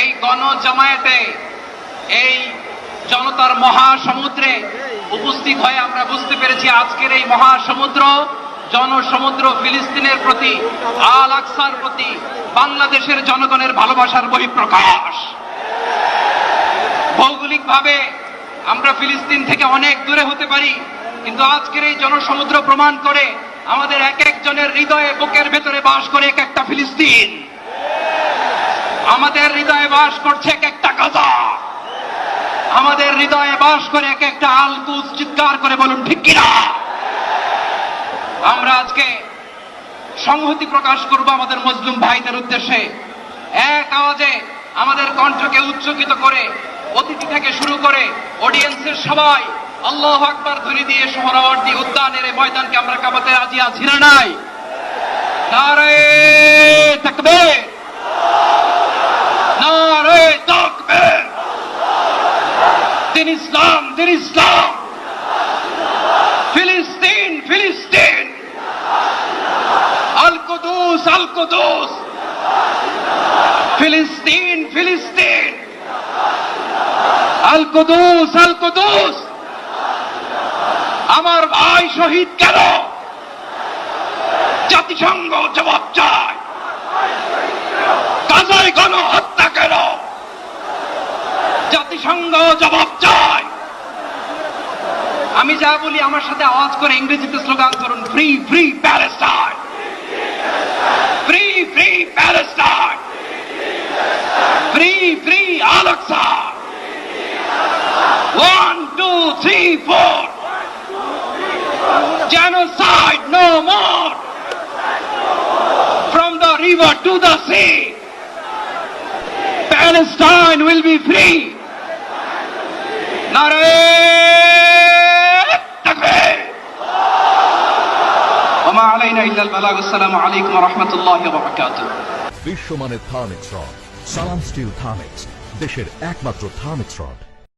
এই গণজামায়াতে এই জনতার মহাসমুদ্রে উপস্থিত হয়ে আমরা বুঝতে পেরেছি আজকের এই মহাসমুদ্র জনসমুদ্র ফিলিস্তিনের প্রতি, আল আকসার প্রতি বাংলাদেশের জনগণের ভালোবাসার বহিঃপ্রকাশ। ভৌগোলিকভাবে আমরা ফিলিস্তিন থেকে অনেক দূরে হতে পারি, কিন্তু আজকের এই জনসমুদ্র প্রমাণ করে আমাদের এক একজনের হৃদয়ে বুকের ভেতরে বাস করে এক একটা ফিলিস্তিন। আমাদের হৃদয়ে বাস করছে এক একটা গাজা, আমাদের হৃদয়ে বাস করে এক একটা আল কুদস। চিৎকার করে বলুন ঠিক কিনা? আমরা আজকে সংহতি প্রকাশ করব আমাদের মুসলিম ভাইদের উদ্দেশ্যে। এক আওয়াজে আমাদের কণ্ঠকে উচ্চকিত করে অতিথি থেকে শুরু করে অডিয়েন্সের সবাই আল্লাহু আকবার ধ্বনি দিয়ে সোহরাওয়ার্দী উদ্যানের এই ময়দানকে আমরা কাঁপাতে রাজি আছি না নাই? নারে তাকবীর, নারে তাকবীর। দিন ইসলাম, দিন ইসলাম। ফিলিস্তিন, ফিলিস্তিন। আল কুদুস, আল কুদুস। ফিলিস্তিন, ফিলিস্তিন। আল কুদুস, আল কুদুস। আমার ভাই শহীদ কেন? জাতিসংঘ জবাব চায়। গাজায় গণহত্যা কেন? জাতিসংঘ জবাব চায়। আমি যা বলি আমার সাথে আওয়াজ করে ইংরেজিতে স্লোগান করুন, free free Palestine, free free Palestine, free free Al Aqsa. 1 2 3 4, genocide no more, from the river to the sea, Palestine will be free. Nare takbir, wa ma alayna illa al-balagh. Assalamu alaykum wa rahmatullahi wa barakatuh. বিশ্বমানের Thermex rod সালাম still Thermex, দেশের একমাত্র Thermex rod.